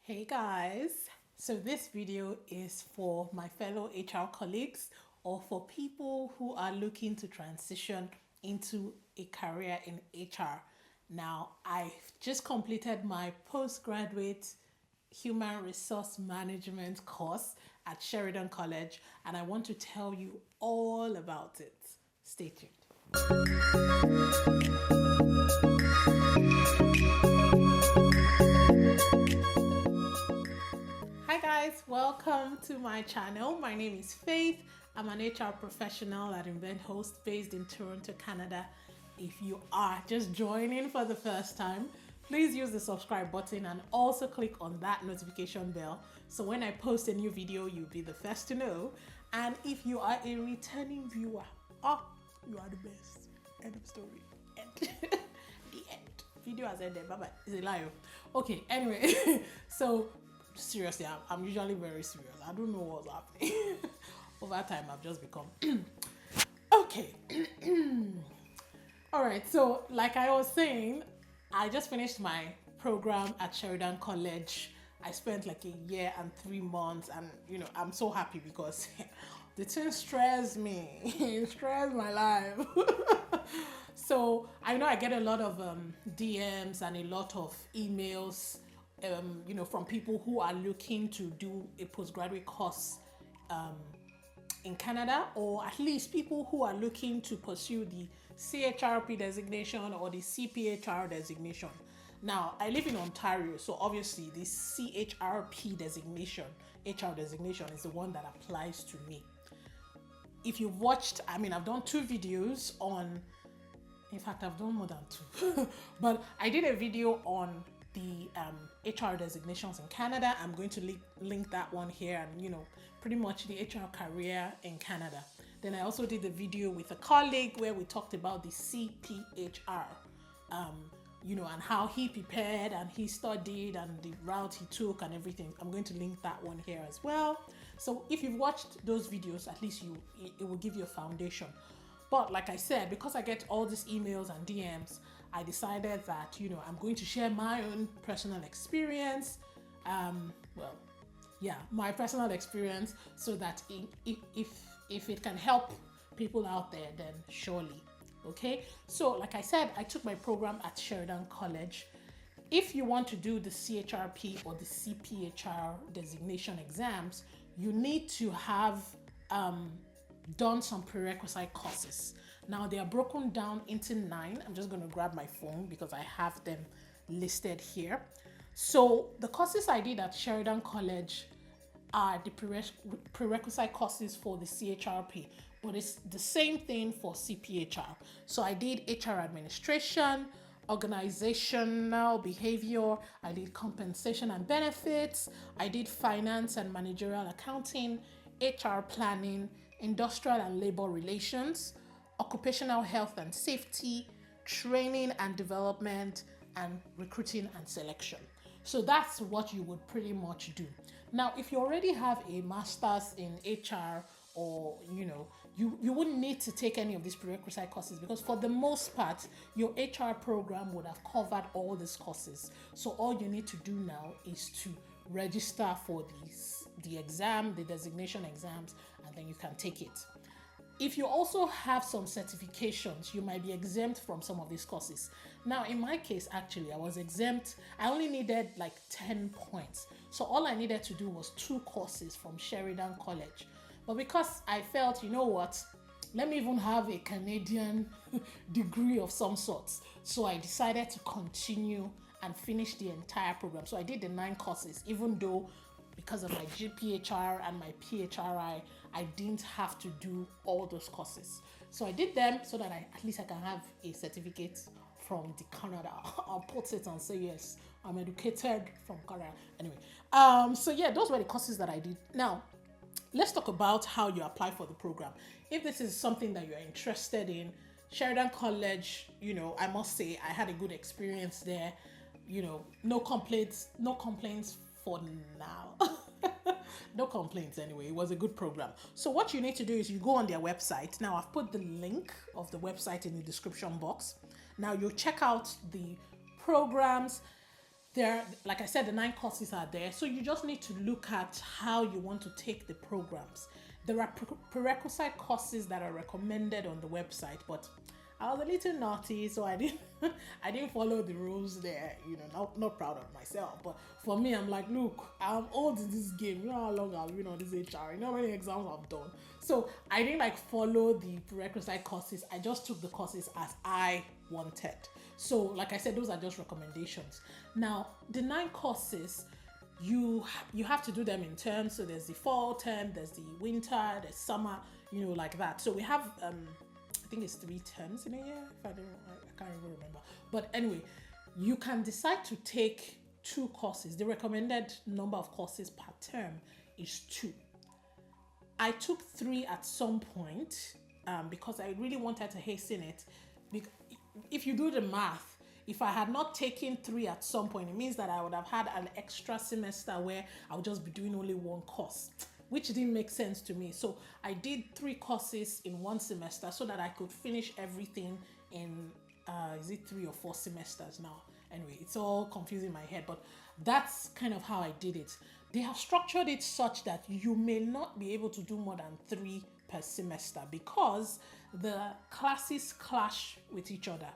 Hey guys, so this video is for my fellow HR colleagues or for people who are looking to transition into a career in HR. Now, I've just completed my postgraduate human resource management course at Sheridan College, and I want to tell you all about it. Stay tuned. Hi guys, welcome to my channel. My name is Faith. I'm an HR professional at Invent Host based in Toronto, Canada. If you are just joining for the first time, please use the subscribe button and also click on that notification bell so when I post a new video, you'll be the first to know. And if you are a returning viewer, you are the best. End of story. End. The end. Video has ended. Bye bye. It's a lie. Okay, anyway, so seriously, I'm usually very serious. I don't know what's happening. Over time, I've just become okay. All right. So, like I was saying, I just finished my program at Sheridan College. I spent like a year and 3 months, and I'm so happy because the thing stressed me. It stressed my life. So I know I get a lot of DMs and a lot of emails from people who are looking to do a postgraduate course in Canada, or at least people who are looking to pursue the CHRP designation or the CPHR designation. Now, I live in Ontario, so obviously the CHRP designation, HR designation, is the one that applies to me. If you've watched, I've done 2 videos on, in fact, I've done more than 2, but I did a video on the HR designations in Canada. I'm going to link that one here, and pretty much the HR career in Canada. Then I also did a video with a colleague where we talked about the CPHR, and how he prepared and he studied and the route he took and everything. I'm going to link that one here as well. So if you've watched those videos, at least it will give you a foundation. But like I said, because I get all these emails and DMs, I decided that, I'm going to share my own personal experience. My personal experience, so that if it can help people out there, then surely. Okay. So like I said, I took my program at Sheridan College. If you want to do the CHRP or the CPHR designation exams, you need to have done some prerequisite courses. Now they are broken down into 9. I'm just going to grab my phone because I have them listed here. So the courses I did at Sheridan College are the prerequisite courses for the CHRP, but it's the same thing for CPHR. So I did HR administration, organizational behavior, I did compensation and benefits, I did finance and managerial accounting, HR planning, industrial and labor relations, occupational health and safety, training and development, and recruiting and selection. So that's what you would pretty much do. Now, if you already have a master's in HR, or you wouldn't need to take any of these prerequisite courses, because for the most part your HR program would have covered all these courses. So all you need to do now is to register for the exam, the designation exams, and then you can take it. If you also have some certifications, you might be exempt from some of these courses. Now, in my case, actually, I was exempt. I only needed like 10 points. So all I needed to do was 2 courses from Sheridan College. But because I felt, let me even have a Canadian degree of some sorts. So I decided to continue and finish the entire program. So I did the 9 courses, even though because of my GPHR and my PHRI, I didn't have to do all those courses. So I did them so that at least I can have a certificate from the Canada. I'll put it and say, yes, I'm educated from Canada. Anyway, those were the courses that I did. Now, let's talk about how you apply for the program. If this is something that you're interested in, Sheridan College, I must say I had a good experience there. No complaints for now. No complaints anyway. It was a good program. So what you need to do is you go on their website. Now I've put the link of the website in the description box. Now you check out the programs, there, like I said, the 9 courses are there. So you just need to look at how you want to take the programs. There are prerequisite courses that are recommended on the website, but I was a little naughty, so I didn't follow the rules there. Not proud of myself, but for me, I'm like, look, I'm old in this game. You know how long I've been on this HR. You know how many exams I've done. So I didn't follow the prerequisite courses. I just took the courses as I wanted. So like I said, those are just recommendations. Now the 9 courses, you have to do them in terms. So there's the fall term, there's the winter, there's summer, like that. So we have I think it's 3 terms in a year. I can't even remember. But anyway, you can decide to take 2 courses. The recommended number of courses per term is 2. I took 3 at some point because I really wanted to hasten it. If you do the math, if I had not taken 3 at some point, it means that I would have had an extra semester where I would just be doing only 1 course, which didn't make sense to me. So I did 3 courses in 1 semester so that I could finish everything in, is it 3 or 4 semesters now? Anyway, it's all confusing my head, but that's kind of how I did it. They have structured it such that you may not be able to do more than 3 per semester because the classes clash with each other.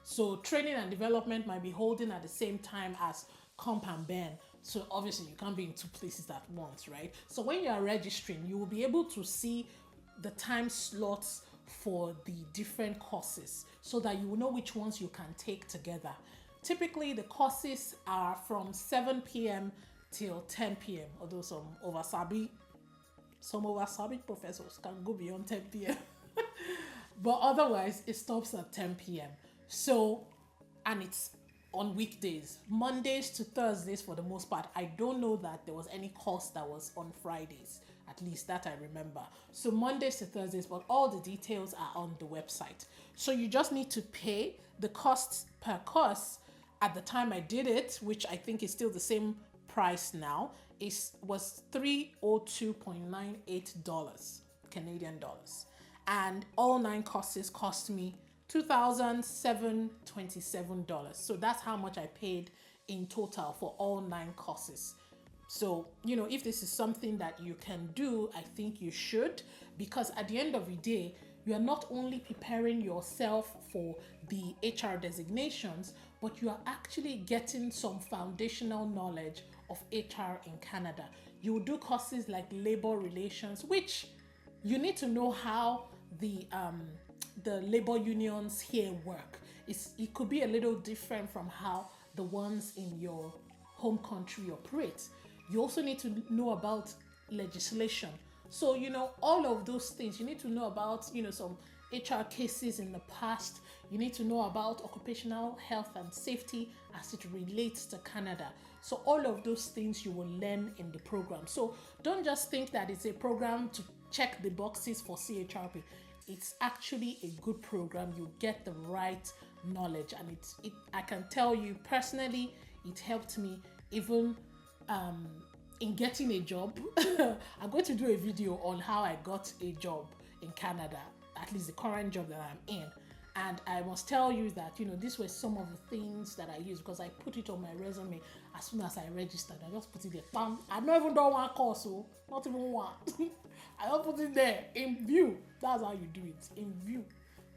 So training and development might be holding at the same time as comp and ben. So obviously you can't be in 2 places at once, right? So when you are registering, you will be able to see the time slots for the different courses so that you will know which ones you can take together. Typically the courses are from 7 p.m. till 10 p.m. Although some oversabi professors can go beyond 10 p.m. But otherwise it stops at 10 p.m. So, and it's on weekdays, Mondays to Thursdays for the most part. I don't know that there was any course that was on Fridays, at least that I remember. So Mondays to Thursdays, but all the details are on the website. So you just need to pay the costs per course. At the time I did it, which I think is still the same price now, was $302.98 Canadian dollars. And all 9 courses cost me $2,727. So that's how much I paid in total for all 9 courses. So, if this is something that you can do, I think you should, because at the end of the day, you are not only preparing yourself for the HR designations, but you are actually getting some foundational knowledge of HR in Canada. You will do courses like labor relations, which you need to know how the labor unions here work. It could be a little different from how the ones in your home country operate. You also need to know about legislation. So, all of those things, you need to know about, some HR cases in the past. You need to know about occupational health and safety as it relates to Canada. So all of those things you will learn in the program. So don't just think that it's a program to check the boxes for CHRP. It's actually a good program. You get the right knowledge, and I can tell you personally, it helped me even in getting a job. I'm going to do a video on how I got a job in Canada, at least the current job that I'm in. And I must tell you that, these were some of the things that I used, because I put it on my resume as soon as I registered. I just put it there. Bam. I've not even done 1 course, so not even 1. I don't put it there in view. That's how you do it. In view.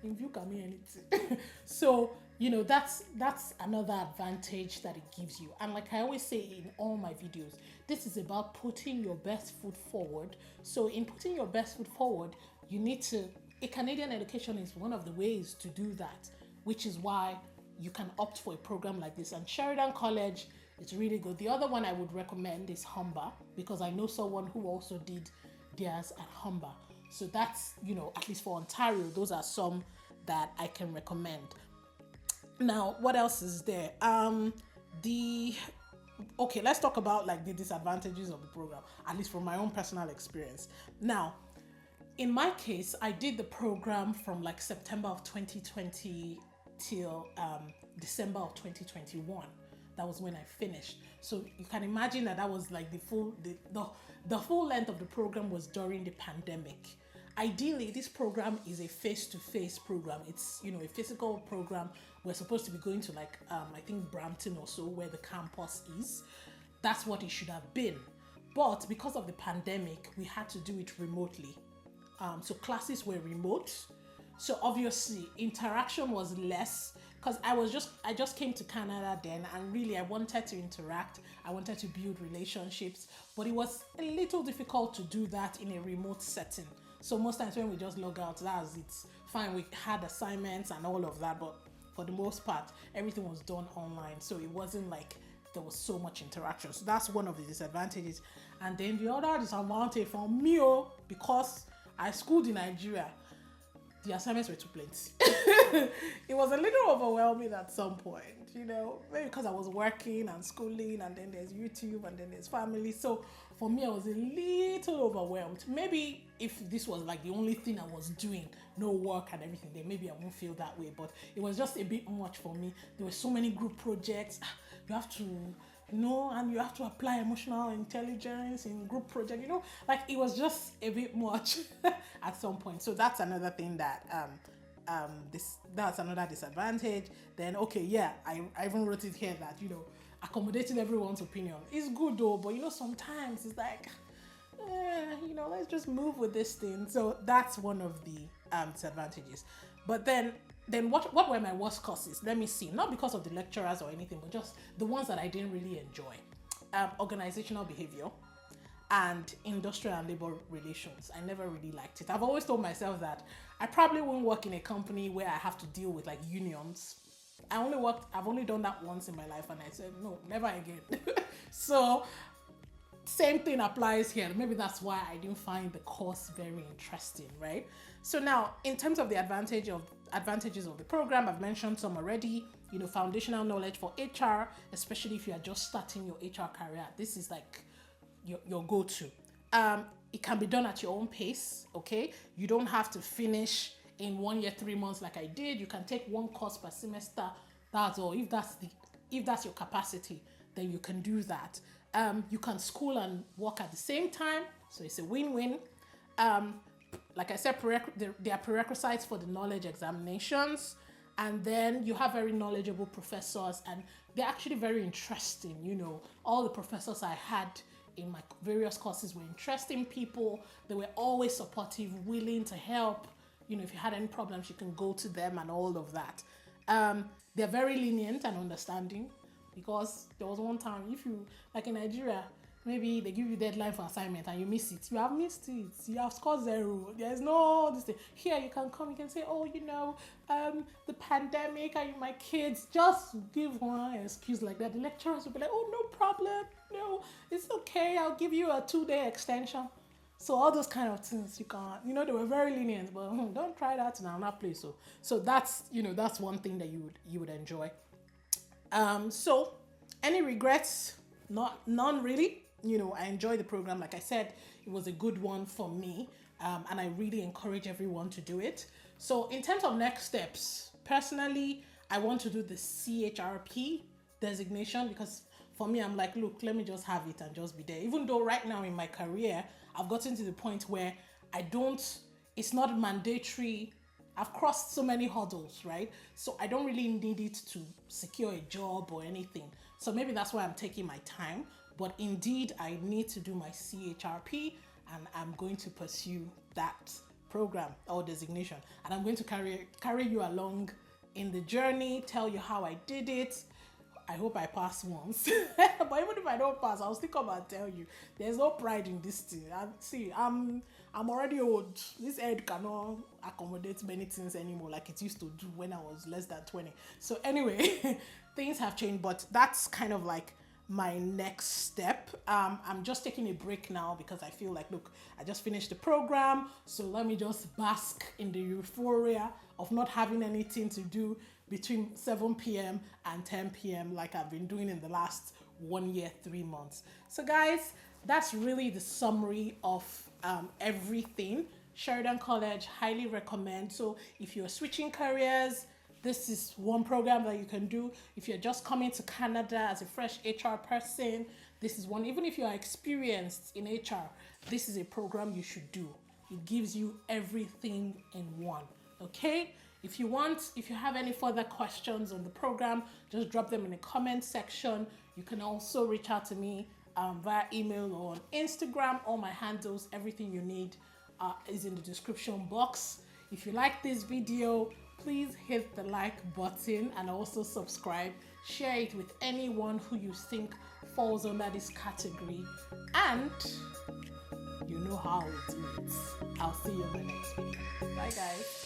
In view can mean anything. So, that's another advantage that it gives you. And like I always say in all my videos, this is about putting your best foot forward. So in putting your best foot forward, you need to, a Canadian education is one of the ways to do that, which is why you can opt for a program like this. And Sheridan College is really good. The other one I would recommend is Humber, because I know someone who also did theirs at Humber. So that's, at least for Ontario, those are some that I can recommend. Now, what else is there? Okay, let's talk about the disadvantages of the program, at least from my own personal experience. Now, in my case, I did the program from September of 2020 till December of 2021. That was when I finished. So you can imagine that was the full length of the program was during the pandemic. Ideally, this program is a face-to-face program. It's a physical program we're supposed to be going to like, I think Brampton or so, where the campus is. That's what it should have been. But because of the pandemic, we had to do it remotely. So classes were remote. So obviously interaction was less, because I just came to Canada then, and really I wanted to interact. I wanted to build relationships, but it was a little difficult to do that in a remote setting. So most times when we just log out, that was it. Fine, we had assignments and all of that, but for the most part, everything was done online. So it wasn't like there was so much interaction. So that's one of the disadvantages. And then the other disadvantage for me, because I schooled in Nigeria, the assignments were too plenty. It was a little overwhelming at some point, maybe because I was working and schooling, and then there's YouTube, and then there's family. So for me, I was a little overwhelmed. Maybe if this was like the only thing I was doing, no work and everything, then maybe I won't feel that way. But it was just a bit much for me. There were so many group projects. You have to and you have to apply emotional intelligence in group project, like it was just a bit much at some point. So that's another thing that that's another disadvantage. Then I even wrote it here that accommodating everyone's opinion is good though, but sometimes it's like let's just move with this thing. So that's one of the disadvantages. But then what were my worst courses? Let me see. Not because of the lecturers or anything, but just the ones that I didn't really enjoy. Organizational behavior and industrial and labor relations. I never really liked it. I've always told myself that I probably won't work in a company where I have to deal with like unions. I've only done that once in my life, and I said, no, never again. So same thing applies here. Maybe that's why I didn't find the course very interesting, right? So now, in terms of the advantages of the program, I've mentioned some already. Foundational knowledge for HR, especially if you are just starting your HR career. This is like your go-to. It can be done at your own pace, okay? You don't have to finish in 1 year, 3 months like I did. You can take one course per semester. That's all. If that's your capacity, then you can do that. You can school and work at the same time, so it's a win-win. Like I said, there are prerequisites for the knowledge examinations, and then you have very knowledgeable professors, and they're actually very interesting. All the professors I had in my various courses were interesting people. They were always supportive, willing to help. If you had any problems, you can go to them and all of that. They're very lenient and understanding, because there was one time, if you, like in Nigeria, maybe they give you deadline for assignment and you miss it. You have missed it. You have scored 0. There's no this thing. Here you can come, you can say, the pandemic and my kids, just give one excuse like that. The lecturers will be like, oh, no problem. No, it's okay. I'll give you a 2-day extension. So all those kind of things you can't, they were very lenient, but don't try that in another place. So that's, that's one thing that you would enjoy. So any regrets? None really. I enjoyed the program. Like I said, it was a good one for me. And I really encourage everyone to do it. So in terms of next steps, personally, I want to do the CHRP designation, because for me, I'm like, look, let me just have it and just be there. Even though right now in my career, I've gotten to the point where it's not mandatory. I've crossed so many hurdles, right? So I don't really need it to secure a job or anything. So maybe that's why I'm taking my time. But indeed, I need to do my CHRP, and I'm going to pursue that program or designation. And I'm going to carry you along in the journey, tell you how I did it. I hope I pass once. But even if I don't pass, I'll still come and tell you. There's no pride in this thing. I'm already old. This head cannot accommodate many things anymore like it used to do when I was less than 20. So anyway, things have changed, but that's kind of like my next step. I'm just taking a break now because I feel like, look, I just finished the program, so let me just bask in the euphoria of not having anything to do between 7 p.m. and 10 p.m. like I've been doing in the last 1 year, 3 months. So guys, that's really the summary of everything. Sheridan College, highly recommend. So if you're switching careers, this is one program that you can do. If you're just coming to Canada as a fresh HR person, this is one. Even if you are experienced in HR, this is a program you should do. It gives you everything in one, okay? If you have any further questions on the program, just drop them in the comment section. You can also reach out to me via email or on Instagram. All my handles, everything you need is in the description box. If you like this video, please hit the like button and also subscribe. Share it with anyone who you think falls under this category. And you know how we do it. I'll see you in the next video. Bye, guys.